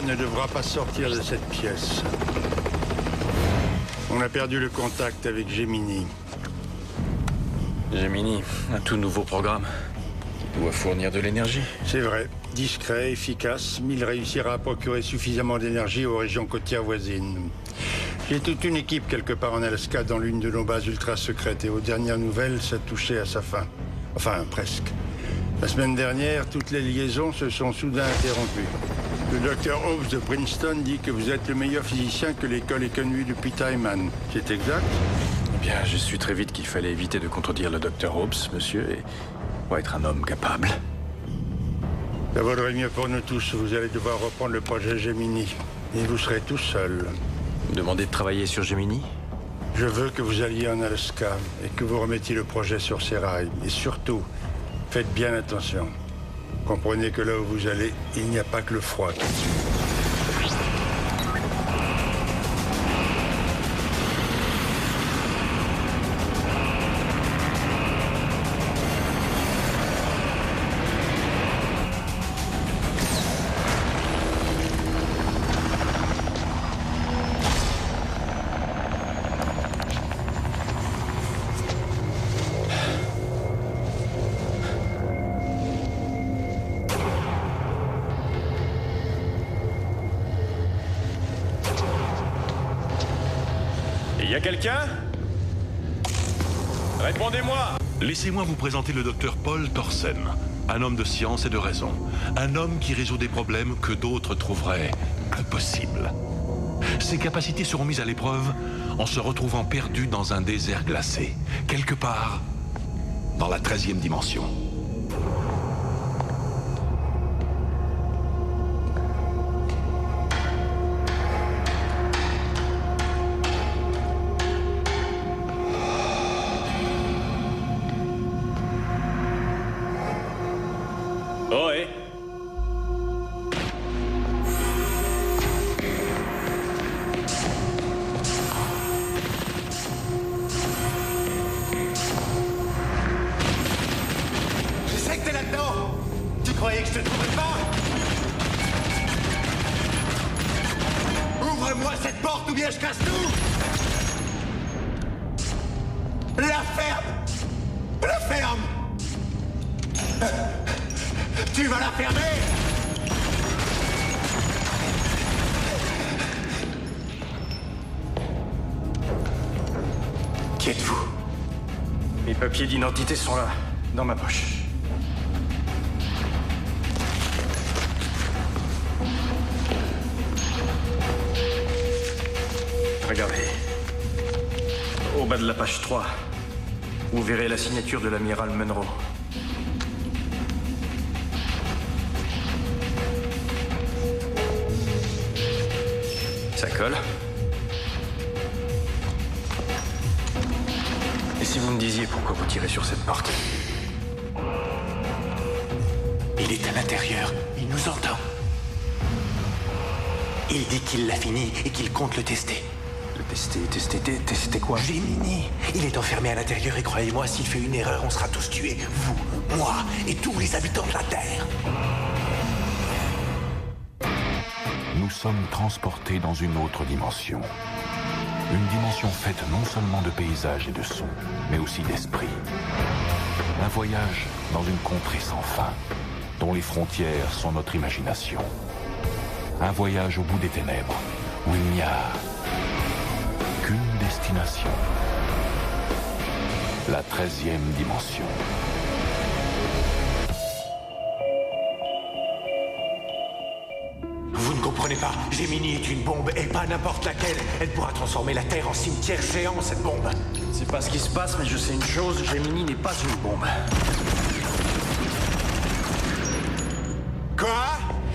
navire ne devra pas sortir de cette pièce. On a perdu le contact avec Gemini. Gemini, un tout nouveau programme qui doit fournir de l'énergie. C'est vrai. Discret, efficace, mais il réussira à procurer suffisamment d'énergie aux régions côtières voisines. J'ai toute une équipe quelque part en Alaska dans l'une de nos bases ultra secrètes et aux dernières nouvelles, ça touchait à sa fin. Enfin, presque. La semaine dernière, toutes les liaisons se sont soudain interrompues. Le docteur Hobbs de Princeton dit que vous êtes le meilleur physicien que l'école ait connu depuis Timman. C'est exact? Eh bien, j'ai su très vite qu'il fallait éviter de contredire le docteur Hobbs, monsieur, et pour être un homme capable. Ça vaudrait mieux pour nous tous. Vous allez devoir reprendre le projet Gemini. Et vous serez tout seul. Vous demandez de travailler sur Gemini? Je veux que vous alliez en Alaska et que vous remettiez le projet sur ses rails. Et surtout, faites bien attention. Comprenez que là où vous allez, il n'y a pas que le froid qui tue. Y a quelqu'un? Répondez-moi! Laissez-moi vous présenter le docteur Paul Thorsen, un homme de science et de raison. Un homme qui résout des problèmes que d'autres trouveraient impossibles. Ses capacités seront mises à l'épreuve en se retrouvant perdu dans un désert glacé, quelque part dans la 13e dimension. Ohé! Je sais que t'es là-dedans! Tu croyais que je te trouverais pas? Ouvre-moi cette porte ou bien je casse tout! La ferme! La ferme! Tu vas la fermer! Qui êtes-vous? Mes papiers d'identité sont là, dans ma poche. Regardez. Au bas de la page 3, vous verrez la signature de l'amiral Munro. Ça colle. Et si vous me disiez pourquoi vous tirez sur cette porte? Il est à l'intérieur, il nous entend. Il dit qu'il l'a fini et qu'il compte le tester. Le tester quoi? Gemini, il est enfermé à l'intérieur et croyez-moi, s'il fait une erreur, on sera tous tués. Vous, moi et tous les habitants de la Terre. Nous sommes transportés dans une autre dimension. Une dimension faite non seulement de paysages et de sons, mais aussi d'esprit. Un voyage dans une contrée sans fin, dont les frontières sont notre imagination. Un voyage au bout des ténèbres, où il n'y a qu'une destination. La 13e dimension. Vous ne comprenez pas, Gemini est une bombe et pas n'importe laquelle. Elle pourra transformer la Terre en cimetière géant, cette bombe. C'est pas ce qui se passe, mais je sais une chose, Gemini n'est pas une bombe. Quoi?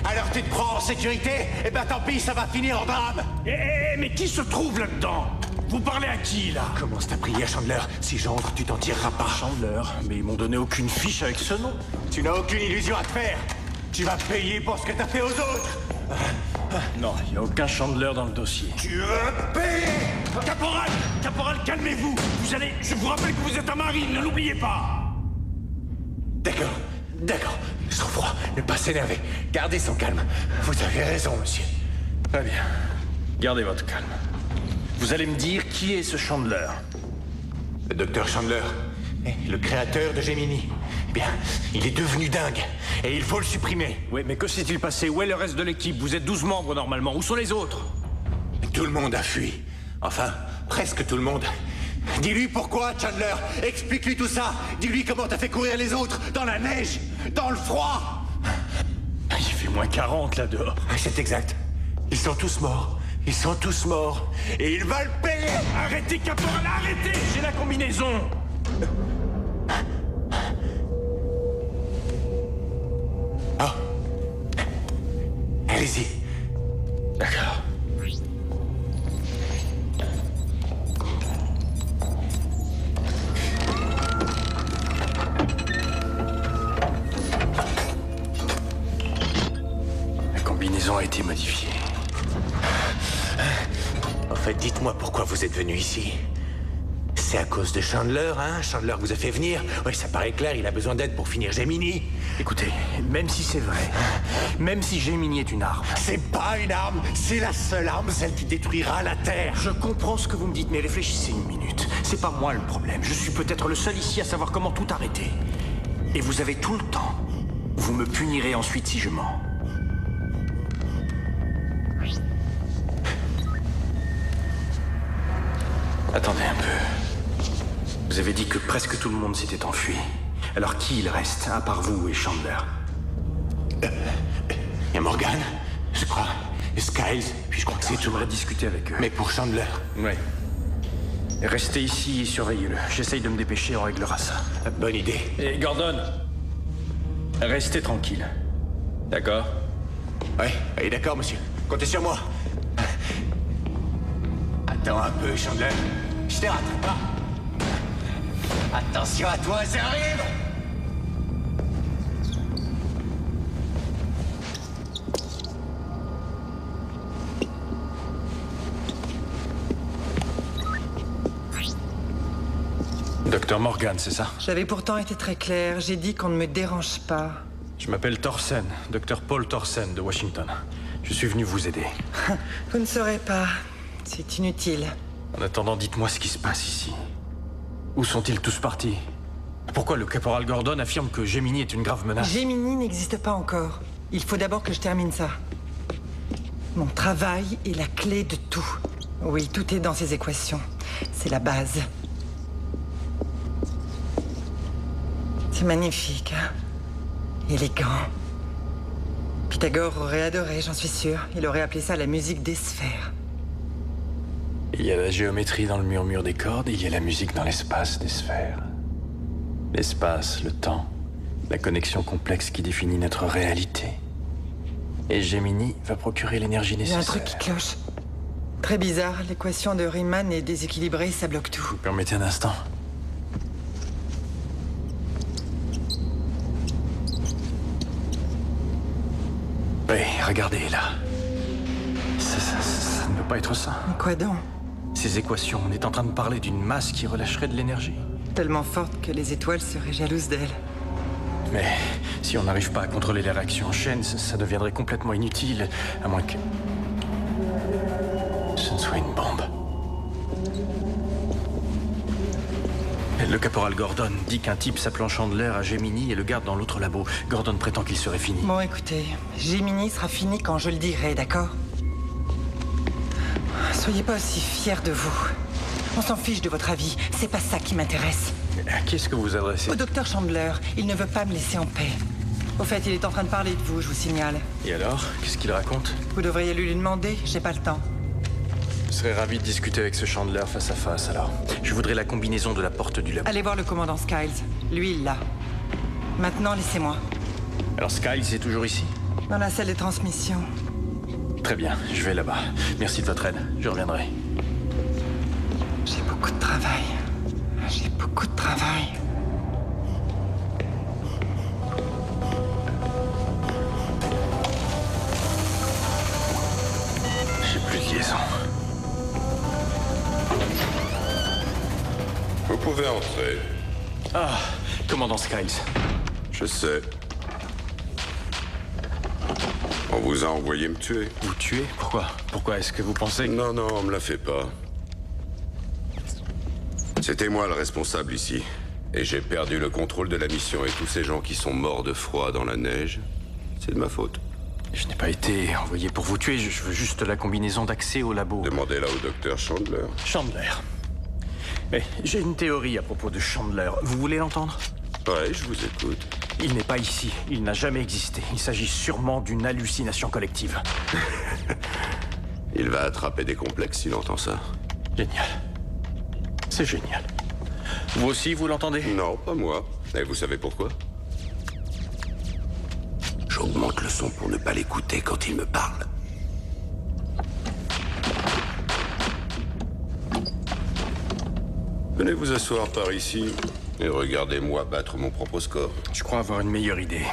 Alors tu te prends en sécurité? Eh ben tant pis, ça va finir en drame. Mais qui se trouve là-dedans? Vous parlez à qui, là? Commence ta prière, Chandler. Si j'entre, tu t'en tireras pas. Chandler, mais ils m'ont donné aucune fiche avec ce nom. Tu n'as aucune illusion à te faire. Tu vas payer pour ce que t'as fait aux autres. Non, il n'y a aucun Chandler dans le dossier. Tu vas payer. Caporal! Caporal, calmez-vous! Vous allez... Je vous rappelle que vous êtes un marine, ne l'oubliez pas! D'accord. Sang-froid, ne pas s'énerver. Gardez son calme. Vous avez raison, monsieur. Très bien. Gardez votre calme. Vous allez me dire qui est ce Chandler? Le docteur Chandler, le créateur de Gemini. Eh bien, il est devenu dingue. Et il faut le supprimer. Oui, mais que s'est-il passé? Où est le reste de l'équipe? Vous êtes 12 membres normalement. Où sont les autres? Tout le monde a fui. Enfin, presque tout le monde. Dis-lui pourquoi, Chandler. Explique-lui tout ça. Dis-lui comment t'as fait courir les autres. Dans la neige. Dans le froid. Il fait moins 40 là dehors. C'est exact. Ils sont tous morts. Ils sont tous morts. Et ils veulent payer. Arrêtez, caporal, arrêtez! J'ai la combinaison! Ah. Allez-y. D'accord. La combinaison a été modifiée. En fait, dites-moi pourquoi vous êtes venu ici. C'est à cause de Chandler, hein? Chandler vous a fait venir? Oui, ça paraît clair, il a besoin d'aide pour finir Gemini. Écoutez, même si c'est vrai, même si Gemini est une arme... C'est pas une arme, c'est la seule arme, celle qui détruira la Terre. Je comprends ce que vous me dites, mais réfléchissez une minute. C'est pas moi le problème. Je suis peut-être le seul ici à savoir comment tout arrêter. Et vous avez tout le temps. Vous me punirez ensuite si je mens. Attendez un peu. Vous avez dit que presque tout le monde s'était enfui. Alors qui il reste, à part vous et Chandler? Il y a Morgan, je crois, et Skiles, puis je crois que c'est tout. J'aimerais discuter avec eux. Mais pour Chandler. Oui. Restez ici et surveillez-le. J'essaye de me dépêcher, on réglera ça. Bonne idée. Et Gordon, restez tranquille. D'accord? Oui, d'accord, monsieur. Comptez sur moi. Attends un peu, Chandler. Je te rattrape pas. Attention à toi, ça arrive! Docteur Morgan, c'est ça? J'avais pourtant été très clair. J'ai dit qu'on ne me dérange pas. Je m'appelle Thorsen, docteur Paul Thorsen de Washington. Je suis venu vous aider. Vous ne saurez pas. C'est inutile. En attendant, dites-moi ce qui se passe ici. Où sont-ils tous partis? Pourquoi le caporal Gordon affirme que Gemini est une grave menace? Gemini n'existe pas encore. Il faut d'abord que je termine ça. Mon travail est la clé de tout. Oui, tout est dans ces équations. C'est la base. C'est magnifique, hein? Élégant. Pythagore aurait adoré, j'en suis sûr. Il aurait appelé ça la musique des sphères. Il y a la géométrie dans le murmure des cordes et il y a la musique dans l'espace des sphères. L'espace, le temps, la connexion complexe qui définit notre réalité. Et Gemini va procurer l'énergie Il y a nécessaire. un truc qui cloche. Très bizarre, l'équation de Riemann est déséquilibrée, ça bloque tout. Vous permettez un instant? Oui, regardez là. Ça ne peut pas être ça. Mais quoi donc? Ces équations, on est en train de parler d'une masse qui relâcherait de l'énergie. Tellement forte que les étoiles seraient jalouses d'elle. Mais si on n'arrive pas à contrôler les réactions en chaîne, ça deviendrait complètement inutile, à moins que... ce ne soit une bombe. Le caporal Gordon dit qu'un type s'appelant Chandler a Gemini et le garde dans l'autre labo. Gordon prétend qu'il serait fini. Bon, écoutez, Gemini sera fini quand je le dirai, d'accord? Soyez pas aussi fiers de vous. On s'en fiche de votre avis, c'est pas ça qui m'intéresse. À qui est-ce que vous vous adressez? Au docteur Chandler, il ne veut pas me laisser en paix. Au fait, il est en train de parler de vous, je vous signale. Et alors? Qu'est-ce qu'il raconte? Vous devriez lui demander, j'ai pas le temps. Je serais ravi de discuter avec ce Chandler face à face, alors. Je voudrais la combinaison de la porte du labo. Allez voir le commandant Skiles. Lui, il l'a. Maintenant, laissez-moi. Alors Skiles est toujours ici? Dans la salle de transmission. Très bien, je vais là-bas. Merci de votre aide, je reviendrai. J'ai beaucoup de travail. J'ai beaucoup de travail. J'ai plus de liaison. Vous pouvez entrer. Ah, commandant Skiles. Je sais. vous a envoyé me tuer. Vous tuer? Pourquoi? Pourquoi est-ce que vous pensez... Non, non, on me la fait pas. C'était moi le responsable ici. Et j'ai perdu le contrôle de la mission et tous ces gens qui sont morts de froid dans la neige, c'est de ma faute. Je n'ai pas été envoyé pour vous tuer, je veux juste la combinaison d'accès au labo. Demandez-la au docteur Chandler. Chandler. Mais j'ai une théorie à propos de Chandler. Vous voulez l'entendre? Ouais, je vous écoute. Il n'est pas ici. Il n'a jamais existé. Il s'agit sûrement d'une hallucination collective. Il va attraper des complexes s'il entend ça. Génial. C'est génial. Vous aussi, vous l'entendez? Non, pas moi. Et vous savez pourquoi? J'augmente le son pour ne pas l'écouter quand il me parle. Venez vous asseoir par ici et regardez-moi battre mon propre score. Je crois avoir une meilleure idée.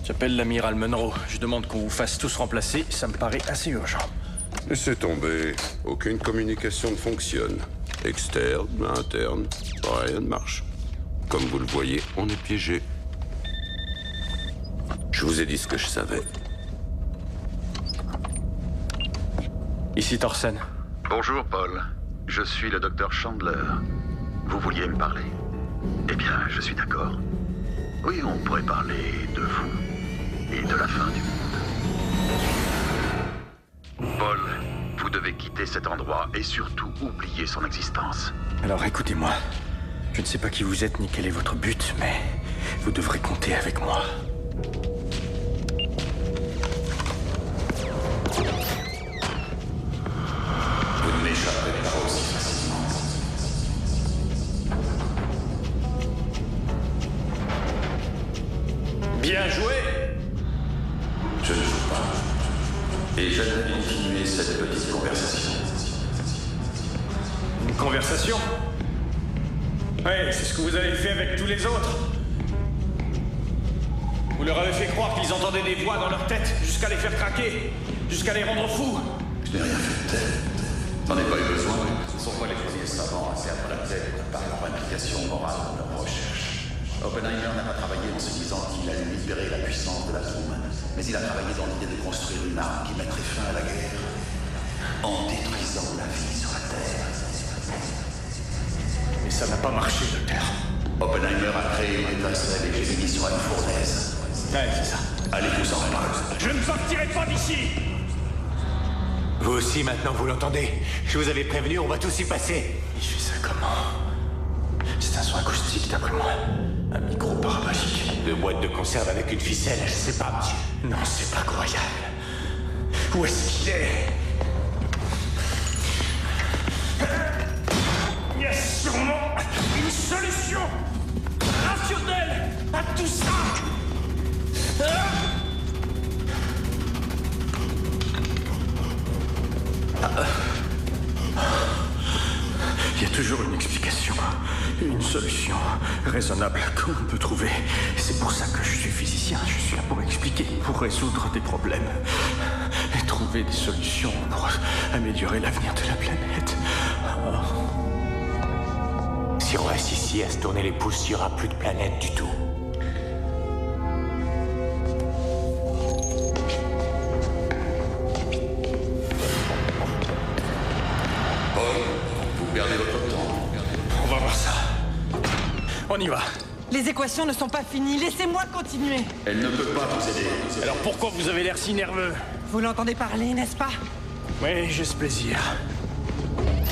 J'appelle l'amiral Monroe. Je demande qu'on vous fasse tous remplacer. Ça me paraît assez urgent. Laissez tomber. Aucune communication ne fonctionne. Externe, interne, rien ne marche. Comme vous le voyez, on est piégé. Je vous ai dit ce que je savais. Ici Thorsen. Bonjour, Paul. Je suis le docteur Chandler. Vous vouliez me parler? Eh bien, je suis d'accord. Oui, on pourrait parler de vous et de la fin du monde. Paul, vous devez quitter cet endroit et surtout oublier son existence. Alors écoutez-moi. Je ne sais pas qui vous êtes ni quel est votre but, mais vous devrez compter avec moi. Vous ne m'échapperez pas aussi facilement. Bien joué! Je ne joue pas. Et j'aimerais continuer cette petite conversation. Une conversation? Ouais, c'est ce que vous avez fait avec tous les autres. Vous leur avez fait croire qu'ils entendaient des voix dans leur tête, jusqu'à les faire craquer, jusqu'à les rendre fous. Je n'ai rien fait de tel. J'en ai pas eu besoin. Ce sont pas les premiers savants à perdre la tête par leur implication morale dans leurs recherches. Oppenheimer n'a pas travaillé en se disant qu'il allait libérer la puissance de l'atome, mais il a travaillé dans l'idée de construire une arme qui mettrait fin à la guerre en détruisant la vie sur la Terre. Mais ça n'a pas marché, docteur. Oppenheimer a créé une étincelle et j'ai mis sur une fournaise. Ouais, c'est ça. Allez vous en remettre. Je ne partirai pas d'ici! Vous aussi, maintenant, vous l'entendez? Je vous avais prévenu, on va tous y passer. Il fait ça comment? C'est un son acoustique, d'après moi. Un micro parabolique. Deux boîtes de conserve avec une ficelle, je sais pas, monsieur. Non, c'est pas croyable. Où est-ce qu'il est? Il y a sûrement une solution rationnelle à tout ça! Il y a toujours une explication, une solution raisonnable qu'on peut trouver. C'est pour ça que je suis physicien. Je suis là pour expliquer, pour résoudre des problèmes et trouver des solutions pour améliorer l'avenir de la planète. Si on reste ici à se tourner les pouces, il n'y aura plus de planète du tout. Vous perdez votre temps. On va voir ça. On y va. Les équations ne sont pas finies, laissez-moi continuer. Elle ne peut pas vous aider. Alors pourquoi vous avez l'air si nerveux? Vous l'entendez parler, n'est-ce pas? Oui, j'ai ce plaisir.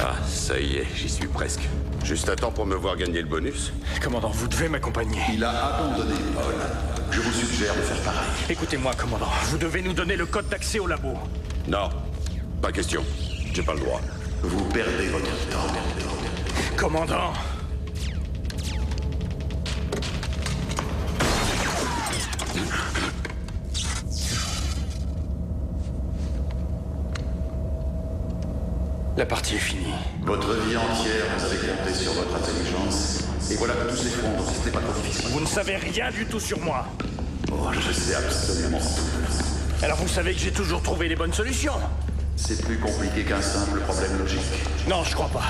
Ah, ça y est, j'y suis presque. Juste à temps pour me voir gagner le bonus. Commandant, vous devez m'accompagner. Il a abandonné Paul. Je vous suggère de faire pareil. Écoutez-moi, commandant. Vous devez nous donner le code d'accès au labo. Non, pas question. J'ai pas le droit. Vous perdez votre temps. Commandant! La partie est finie. Votre vie entière, vous avez compté sur votre intelligence. Et voilà que tout s'effondre. C'était pas trop difficile. Vous ne savez rien du tout sur moi. Oh, je sais absolument tout. Alors vous savez que j'ai toujours trouvé les bonnes solutions. C'est plus compliqué qu'un simple problème logique. Non, je crois pas.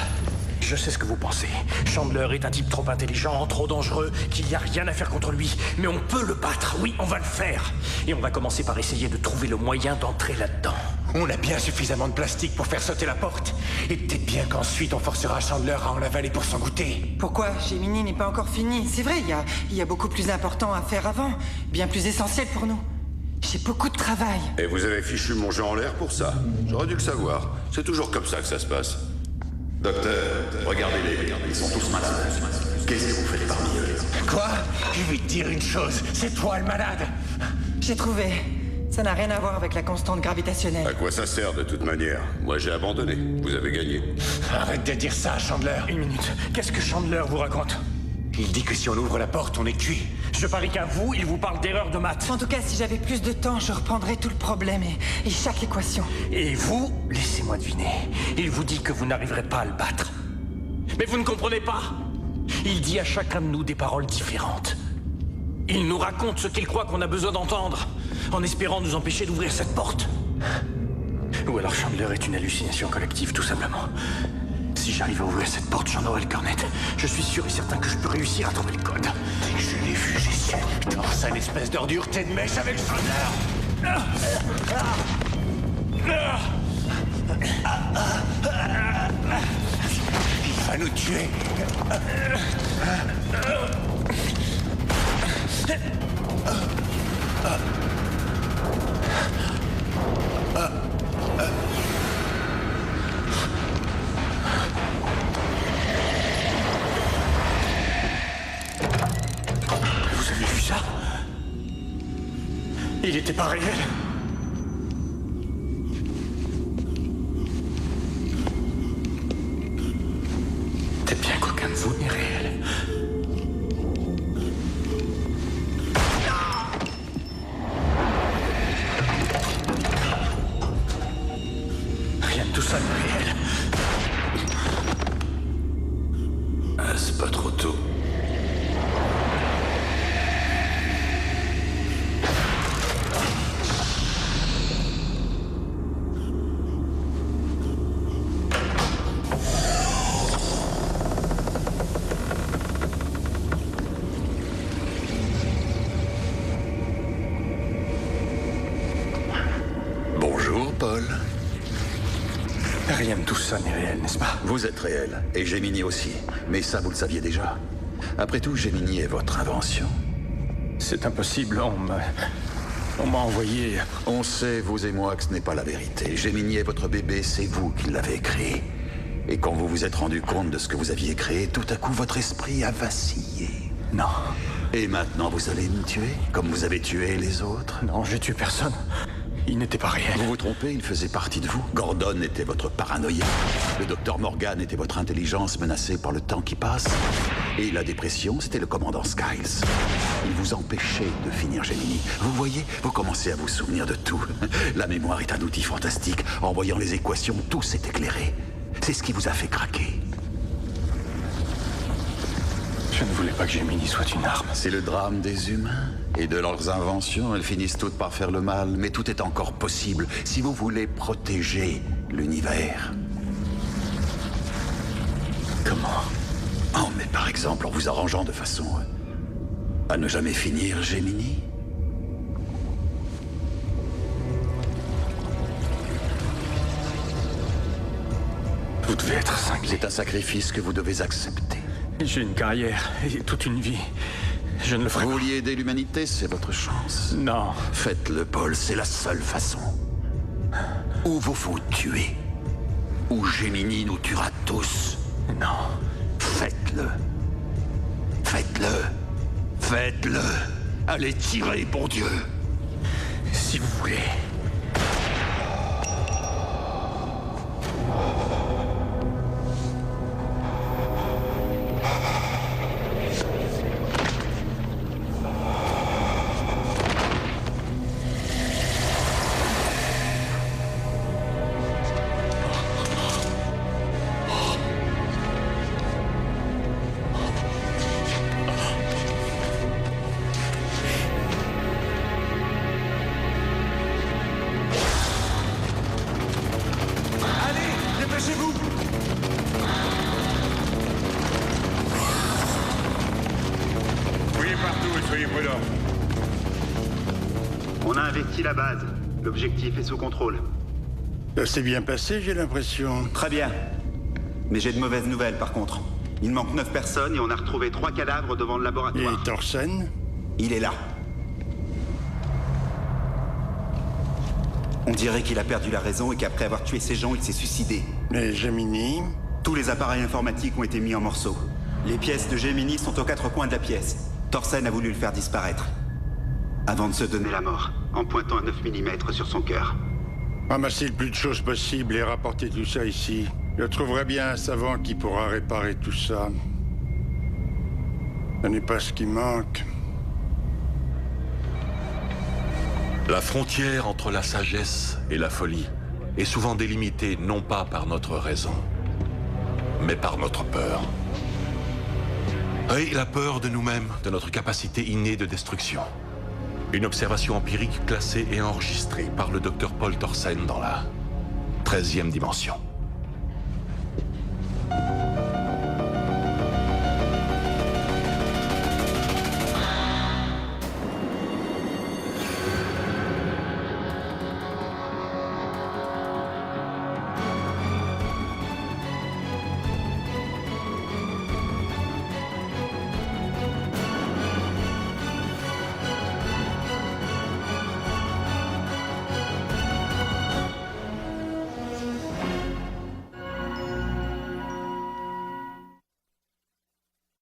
Je sais ce que vous pensez. Chandler est un type trop intelligent, trop dangereux, qu'il n'y a rien à faire contre lui. Mais on peut le battre, oui, on va le faire. Et on va commencer par essayer de trouver le moyen d'entrer là-dedans. On a bien suffisamment de plastique pour faire sauter la porte. Et peut-être bien qu'ensuite on forcera Chandler à en avaler pour s'en goûter. Pourquoi Gemini n'est pas encore fini? C'est vrai, il y a beaucoup plus important à faire avant. Bien plus essentiel pour nous. J'ai beaucoup de travail. Et vous avez fichu mon jeu en l'air pour ça. J'aurais dû le savoir. C'est toujours comme ça que ça se passe. Docteur, regardez-les. Ils sont tous malades. Qu'est-ce que vous faites parmi eux? Quoi? Je vais te dire une chose. C'est toi le malade. J'ai trouvé. Ça n'a rien à voir avec la constante gravitationnelle. À quoi ça sert de toute manière? Moi j'ai abandonné. Vous avez gagné. Arrête de dire ça, Chandler. Une minute. Qu'est-ce que Chandler vous raconte? Il dit que si on ouvre la porte, on est cuit. Je parie qu'à vous, il vous parle d'erreur de maths. En tout cas, si j'avais plus de temps, je reprendrais tout le problème et chaque équation. Et vous, laissez-moi deviner. Il vous dit que vous n'arriverez pas à le battre. Mais vous ne comprenez pas. Il dit à chacun de nous des paroles différentes. Il nous raconte ce qu'il croit qu'on a besoin d'entendre, en espérant nous empêcher d'ouvrir cette porte. Ou alors Chandler est une hallucination collective, tout simplement. Si j'arrive à ouvrir cette porte, j'en aurai le cornet. Je suis sûr et certain que je peux réussir à trouver le code. Dès que je l'ai vu, j'ai su. Oh, sale espèce d'ordure, t'es de mèche avec Chandler. Il va nous tuer. Vous avez vu ça? Il était pas réel. Peut-être bien qu'aucun de vous n'est réel. Rien de tout ça n'est réel. C'est pas trop tôt. Bonjour, Paul. Rien de tout ça n'est réel, n'est-ce pas? Vous êtes réel, et Gemini aussi. Mais ça, vous le saviez déjà. Après tout, Gemini est votre invention. C'est impossible, on m'a envoyé... On sait, vous et moi, que ce n'est pas la vérité. Gemini est votre bébé, c'est vous qui l'avez créé. Et quand vous vous êtes rendu compte de ce que vous aviez créé, tout à coup, votre esprit a vacillé. Non. Et maintenant, vous allez me tuer, comme vous avez tué les autres? Non, j'ai tué personne. Il n'était pas réel. Vous vous trompez, il faisait partie de vous. Gordon était votre paranoïa. Le docteur Morgan était votre intelligence menacée par le temps qui passe. Et la dépression, c'était le commandant Skiles. Il vous empêchait de finir Gemini. Vous voyez, vous commencez à vous souvenir de tout. La mémoire est un outil fantastique. En voyant les équations, tout s'est éclairé. C'est ce qui vous a fait craquer. Je ne voulais pas que Gemini soit une arme. C'est le drame des humains. Et de leurs inventions, elles finissent toutes par faire le mal. Mais tout est encore possible si vous voulez protéger l'univers. Comment? Oh, mais par exemple, en vous arrangeant de façon à ne jamais finir Gemini. Vous devez être cinglé. C'est un sacrifice que vous devez accepter. J'ai une carrière et toute une vie. Je ne le ferai pas. Vous vouliez aider l'humanité, c'est votre chance. Non. Faites-le, Paul, c'est la seule façon. Ou vous vous tuez, ou Gemini nous tuera tous. Non. Faites-le. Faites-le. Faites-le. Allez tirer, bon Dieu. Si vous voulez. Prudent. On a investi la base. L'objectif est sous contrôle. Ça s'est bien passé, j'ai l'impression. Très bien. Mais j'ai de mauvaises nouvelles, par contre. Il manque 9 personnes et on a retrouvé 3 cadavres devant le laboratoire. Et Thorsen? Il est là. On dirait qu'il a perdu la raison et qu'après avoir tué ces gens, il s'est suicidé. Les Gemini? Tous les appareils informatiques ont été mis en morceaux. Les pièces de Gemini sont aux 4 coins de la pièce. Thorsen a voulu le faire disparaître. Avant de se donner la mort, en pointant un 9 mm sur son cœur. Ramassez le plus de choses possible et rapportez tout ça ici. Je trouverai bien un savant qui pourra réparer tout ça. Ce n'est pas ce qui manque. La frontière entre la sagesse et la folie est souvent délimitée non pas par notre raison, mais par notre peur. Et la peur de nous-mêmes, de notre capacité innée de destruction. Une observation empirique classée et enregistrée par le Dr Paul Thorsen dans la 13e dimension.